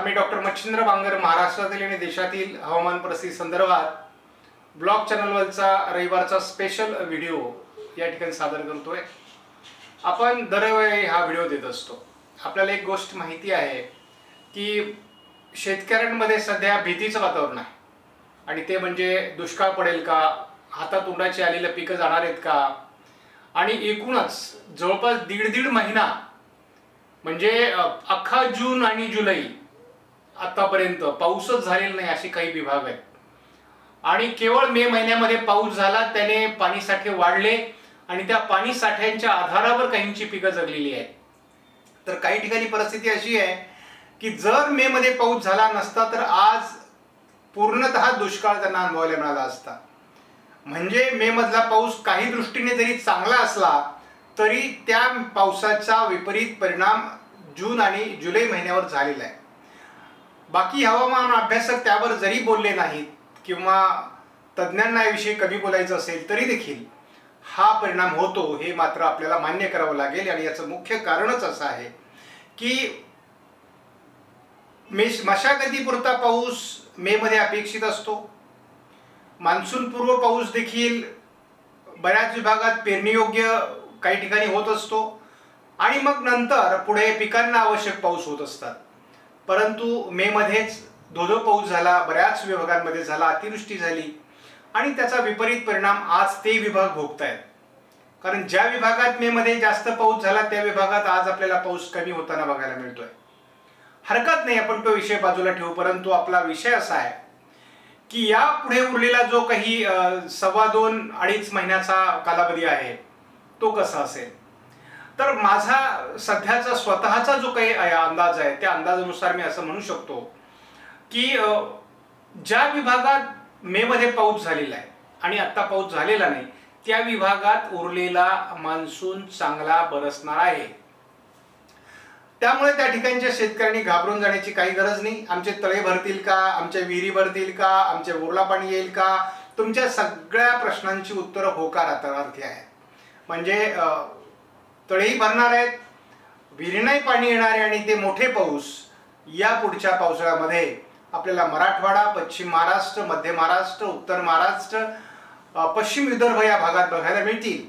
नमस्कार, मी डॉक्टर मच्छिंद्र बांगर महाराष्ट्रातील आणि देशातील हवामान परिस्थिती संदर्भात ब्लॉग चॅनलवरचा रविवारचा स्पेशल व्हिडिओ या ठिकाणी सादर करतोय। आपण दरवेळी हा व्हिडिओ देत असतो। आपल्याला एक गोष्ट माहिती आहे की शेतकऱ्यांमध्ये सध्या भीतीचं वातावरण आहे आणि ते म्हणजे दुष्काळ पडेल का, हातातोंडाची आलेली पिकं जाणार आहेत का, आणि एकूणच जवळपास दीड महिना म्हणजे अख्खा जून आणि जुलै आतापर्यंत पाऊसच झालेला नाही असे काही विभाग आहेत आणि केवळ मे महिन्यामध्ये पाऊस झाला, त्याने पाणीसाठे वाढले आणि त्या पाणी साठ्यांच्या आधारावर काहींची पिकं जगलेली आहेत। तर काही ठिकाणी परिस्थिती अशी आहे की जर मे मध्ये पाऊस झाला नसता तर आज पूर्णतः दुष्काळ त्यांना अनुभवायला मिळाला असता। म्हणजे मे मधला पाऊस काही दृष्टीने जरी चांगला असला तरी त्या पावसाचा विपरीत परिणाम जून आणि जुलै महिन्यावर झालेला आहे। बाकी हवामान अभ्यासक त्यावर जरी बोलले नाहीत किंवा तज्ञांना याविषयी कमी बोलायचं असेल तरी देखील हा परिणाम होतो हे मात्र आपल्याला मान्य करावं लागेल। आणि याचं मुख्य कारणच असं आहे की मशागतीपुरता पाऊस मे मध्ये अपेक्षित असतो। मान्सून पूर्व पाऊस देखील बऱ्याच विभागात पेरणीयोग्य काही ठिकाणी होत असतो आणि मग नंतर पुढे पिकांना आवश्यक पाऊस होत असतात। परंतु मे मध्येच धोधो पाऊस झाला, बऱ्याच विभागांमध्ये झाला, अतिवृष्टी झाली आणि त्याचा विपरीत परिणाम आज ते विभाग भोगतायत। कारण ज्या विभागात मे मध्ये जास्त पाऊस झाला त्या विभागात आज आपल्याला पाऊस कमी होताना बघायला मिळतोय। हरकत नाही, आपण तो विषय बाजूला ठेवू, परंतु आपला विषय असा आहे की या पुढे उरलेला जो काही 2.5-2.5 महिन्याचा कालावधी आहे तो कसा असेल। तर माझा सध्याचा स्वतःचा जो काही अंदाज आहे त्या अंदाजानुसार मी असं म्हणू शकतो की ज्या विभागात मे मध्ये पाऊस झालेला आहे आणि आता पाऊस झालेला नाही त्या विभागात उरलेला मान्सून चांगला बरसणार आहे। त्यामुळे त्या ठिकाणच्या शेतकऱ्यांनी घाबरून जाण्याची काही गरज नाही। आमचे तळे भरतील का, आमच्या विहिरी भरतील का, आमचे बोरला पाणी येईल का, तुमच्या सगळ्या प्रश्नांची उत्तरं होकारार्थी आहेत। म्हणजे तळेही भरणार आहेत, विहिरींनाही पाणी येणार आहे आणि ते मोठे पाऊस या पुढच्या पावसाळ्यामध्ये आपल्याला मराठवाडा, पश्चिम महाराष्ट्र, मध्य महाराष्ट्र, उत्तर महाराष्ट्र, पश्चिम विदर्भ या भागात बघायला मिळतील।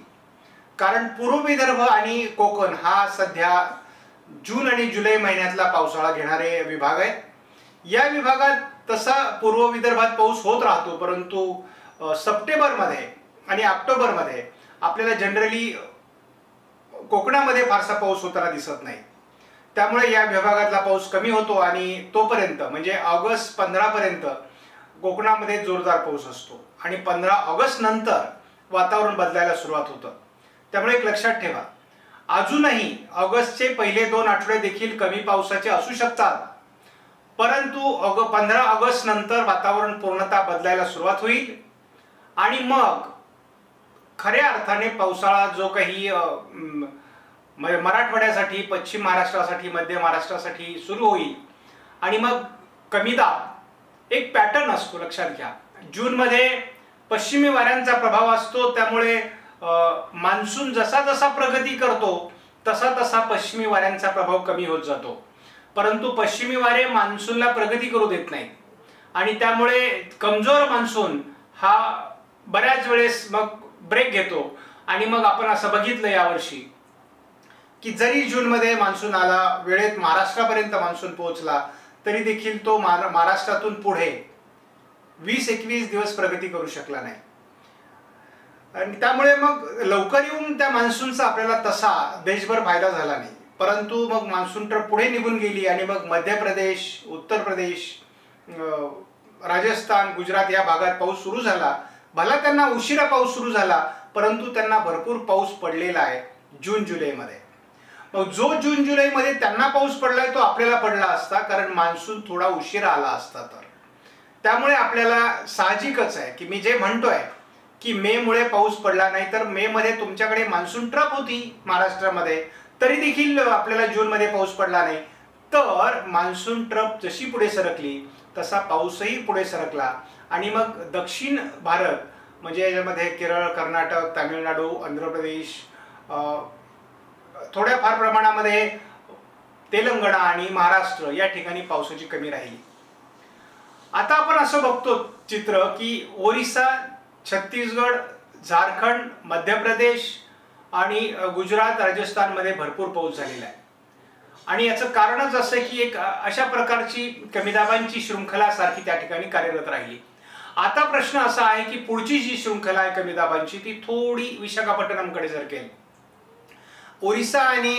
कारण पूर्व विदर्भ आणि कोकण हा सध्या जून आणि जुलै महिन्यातला पावसाळा घेणारे विभाग आहेत। या विभागात तसा पूर्व विदर्भात पाऊस होत राहतो, परंतु सप्टेंबरमध्ये आणि ऑक्टोबरमध्ये आपल्याला जनरली कोकणामध्ये फारसा पाऊस होताना दिसत नाही। त्यामुळे या विभागातला पाऊस कमी होतो आणि तोपर्यंत म्हणजे ऑगस्ट 15 पर्यंत कोकणामध्ये जोरदार पाऊस असतो आणि 15 ऑगस्ट नंतर वातावरण बदलायला सुरुवात होतं। त्यामुळे एक लक्षात ठेवा, अजूनही ऑगस्टचे पहिले 2 आठवडे देखील कमी पावसाचे असू शकतात, परंतु 15 ऑगस्ट नंतर वातावरण पूर्णतः बदलायला सुरुवात होईल आणि मग खऱ्या अर्थाने पावसाळा जो काही मराठवाड्यासाठी, पश्चिम महाराष्ट्रासाठी, मध्य महाराष्ट्रासाठी सुरू होईल आणि मग कमी दाब एक पॅटर्न असतो, लक्षात घ्या। जून मध्ये पश्चिमी वाऱ्यांचा प्रभाव असतो, त्यामुळे मान्सून जसा जसा प्रगती करतो तसा तसा पश्चिमी वाऱ्यांचा प्रभाव कमी होत जातो, परंतु पश्चिमी वारे मान्सूनला प्रगती करू देत नाहीत आणि त्यामुळे कमजोर मान्सून हा बऱ्याच वेळेस मग ब्रेक घेतो आणि मग आपण असं बघितलं यावर्षी की जरी जून मध्ये मान्सून आला, वेळेत महाराष्ट्रापर्यंत मान्सून पोहोचला, तरी देखील तो महाराष्ट्रातून पुढे 20-21 दिवस प्रगती करू शकला नाही। आणि त्यामुळे मग लवकर येऊन त्या मान्सूनचा आपल्याला तसा देशभर फायदा झाला नाही, परंतु मग मान्सून ट्रप पुढे निघून गेली आणि मग मध्य प्रदेश, उत्तर प्रदेश, राजस्थान, गुजरात या भागात पाऊस सुरू झाला। भला त्यांना उशिरा पाऊस सुरू झाला, परंतु त्यांना भरपूर पाऊस पडलेला आहे जून जुलैमध्ये। मग जो जून जुलैमध्ये त्यांना पाऊस पडलाय तो आपल्याला पडला असता, कारण मान्सून थोडा उशिरा आला असता। तर त्यामुळे आपल्याला साहजिकच आहे की मी जे म्हणतोय की मे मुळे पाऊस पडला नाही, तर मे मध्ये तुमच्याकडे मान्सून ट्रप होती महाराष्ट्रामध्ये, तरी देखील आपल्याला जून मध्ये पाऊस पडला नाही। तर मान्सून ट्रप जशी पुढे सरकली तसा पाऊसही पुढे सरकला आणि मग दक्षिण भारत म्हणजे याच्यामध्ये केरळ, कर्नाटक, तामिळनाडू, आंध्र प्रदेश, थोड्या फार प्रमाणामध्ये तेलंगणा आणि महाराष्ट्र या ठिकाणी पावसाची कमी राहिली. आता आपण असं बघतो चित्र की ओरिसा, छत्तीसगड, झारखंड, मध्य प्रदेश आणि गुजरात, राजस्थानमध्ये भरपूर पाऊस झालेला आहे. आणि याचं कारणच असं की एक अशा प्रकारची कमी दाबांची शृंखला सारखी त्या ठिकाणी कार्यरत राहिली. आता प्रश्न असा आहे की पुढची जी शृंखला आहे कमी दाबांची ती थोडी विशाखापट्टणमकडे सरकेल. ओरिसा आणि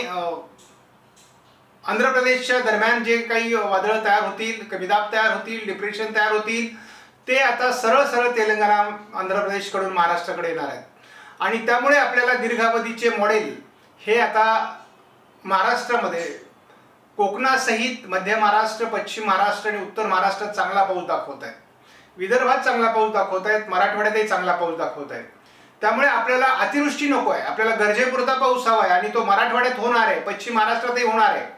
आंध्र प्रदेशच्या दरम्यान जे काही वादळ तयार होतील, कमी दाब तयार होतील, डिप्रेशन तयार होतील, ते आता सरळ सरळ तेलंगणा, आंध्र प्रदेशकडून महाराष्ट्राकडे येणार आहेत. आणि त्यामुळे आपल्याला दीर्घावधीचे मॉडेल हे आता महाराष्ट्रामध्ये कोकणासहित मध्य महाराष्ट्र, पश्चिम महाराष्ट्र आणि उत्तर महाराष्ट्रात चांगला पाऊस दाखवत आहेत. विदर्भात चांगला पाऊस दाखवत आहेत, मराठवाड्यातही चांगला पाऊस दाखवत आहेत. त्यामुळे आपल्याला अतिवृष्टी नको आहे, आपल्याला गरजेपुरता पाऊस हवा आहे. आणि तो मराठवाड्यात होणार आहे, पश्चिम महाराष्ट्रातही होणार आहे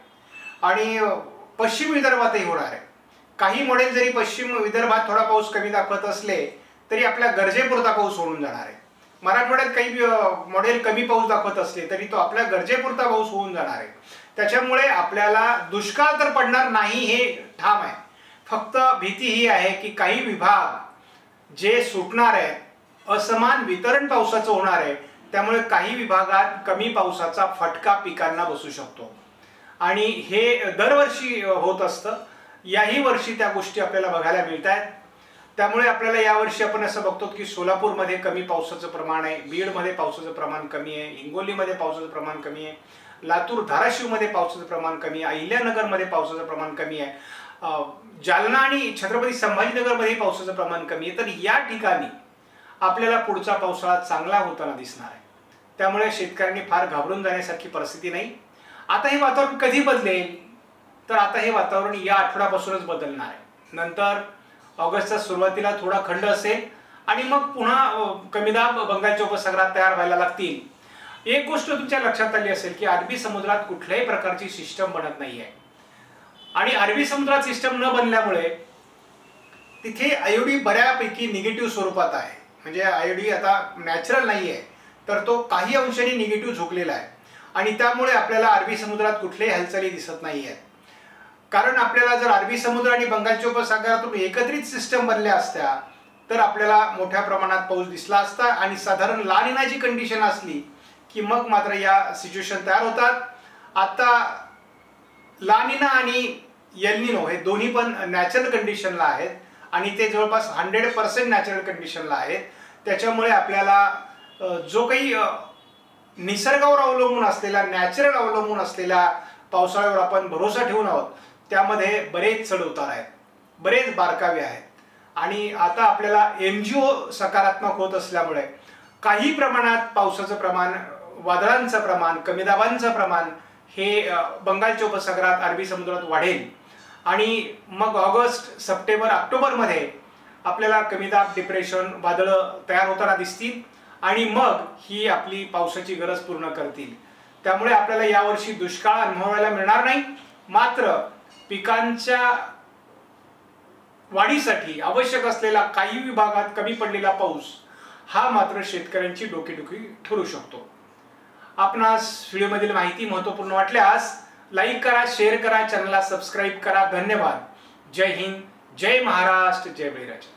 आणि पश्चिम विदर्भातही होणार आहे. काही मॉडेल जरी पश्चिम विदर्भात थोडा पाऊस कमी दाखवत असले तरी आपल्या गरजेपुरता पाऊस होऊन जाणार आहे. मराठवाड्यात काही मॉडेल कमी पाऊस दाखवत असले तरी तो आपल्या गरजेपुरता पाऊस होऊन जाणार आहे. त्याच्यामुळे आपल्याला दुष्काळ तर पडणार नाही हे ठाम आहे. फक्त भीती ही आहे की काही विभाग जे सुटणार आहेत, असमान वितरण पावसाचं होणार आहे, त्यामुळे काही विभागात कमी पावसाचा फटका पिकांना बसू शकतो. आणि हे दरवर्षी होत असतं. याही वर्षी त्या गोष्टी आपल्याला बघायला मिळत आहेत. त्यामुळे आपल्याला यावर्षी आपण असं बघतो की सोलापूरमध्ये कमी पावसाचं प्रमाण आहे, बीडमध्ये पावसाचं प्रमाण कमी आहे, हिंगोलीमध्ये पावसाचं प्रमाण कमी आहे, लातूर, धाराशिवमध्ये पावसाचं प्रमाण कमी आहे, अहिल्यानगरमध्ये पावसाचं प्रमाण कमी आहे, जालना आणि छत्रपती संभाजीनगरमध्ये पावसाचं प्रमाण कमी आहे. तर या ठिकाणी आपल्याला पुढचा पावसाळा चांगला होताना दिसणार आहे. त्यामुळे शेतकऱ्यांनी फार घाबरून जाण्यासारखी परिस्थिती नाही. आता हे वातावरण कधी बदलेल तर आता हे वातावरण या आठवड्यापासूनच बदलणार आहे. नंतर ऑगस्टच्या सुरुवातीला थोडा खंड असेल आणि मग पुन्हा कमी दाब बंगालच्या उपसागरात तयार व्हायला लागतील. एक गोष्ट तुमच्या लक्षात आली असेल की अरबी समुद्रात कुठल्याही प्रकारची सिस्टम बनत नाहीये. आणि अरबी समुद्रात सिस्टम न बनल्यामुळे तिथे आयोडी बऱ्यापैकी निगेटिव्ह स्वरूपात आहे. म्हणजे आयोडी आता नॅचरल नाही आहे, तर तो काही अंशाने निगेटिव्ह झुकलेला आहे. आणि त्यामुळे आपल्याला अरबी समुद्रात कुठल्याही हालचाली दिसत नाही आहेत. कारण आपल्याला जर अरबी समुद्र आणि बंगालच्या उपसागरातून एकत्रित सिस्टम बनल्या असत्या तर आपल्याला मोठ्या प्रमाणात पाऊस दिसला असता. आणि साधारण ला निनाची कंडिशन असली की मग मात्र या सिच्युएशन तयार होतात. आता ला निना आणि एल निनो हे दोन्ही पण नॅचरल कंडिशनला आहेत आणि ते जवळपास 100% नॅचरल कंडिशनला आहेत. त्याच्यामुळे आपल्याला जो काही निसर्गावर अवलंबून असलेला, नॅचरल अवलंबून असलेल्या पावसाळ्यावर आपण भरोसा ठेवून आहोत. त्यामध्ये बरेच चढ उतार आहेत, बरेच बारकावे आहेत. आणि आता आपल्याला MGO सकारात्मक होत असल्यामुळे काही प्रमाणात पावसाचं प्रमाण, वादळांचं प्रमाण, कमी दाबांचं प्रमाण हे बंगालच्या उपसागरात, अरबी समुद्रात वाढेल. आणि मग ऑगस्ट, सप्टेंबर, ऑक्टोबरमध्ये आपल्याला कमी दाब, डिप्रेशन, वादळं तयार होताना दिसतील आणि मग ही आपली पावसाची गरज पूर्ण करतील. त्यामुळे आपल्याला यावर्षी दुष्काळ अनुभवायला मिळणार नाही. मात्र पिकांच्या वाढीसाठी आवश्यक असलेला काही विभागात कमी पडलेला पाऊस हा मात्र शेतकऱ्यांची डोकेदुखी ठरू शकतो. आपणास व्हिडिओमधील माहिती महत्त्वपूर्ण वाटल्यास लाईक करा, शेअर करा, चॅनलला सबस्क्राईब करा. धन्यवाद. जय हिंद, जय महाराष्ट्र, जय बळीराजा.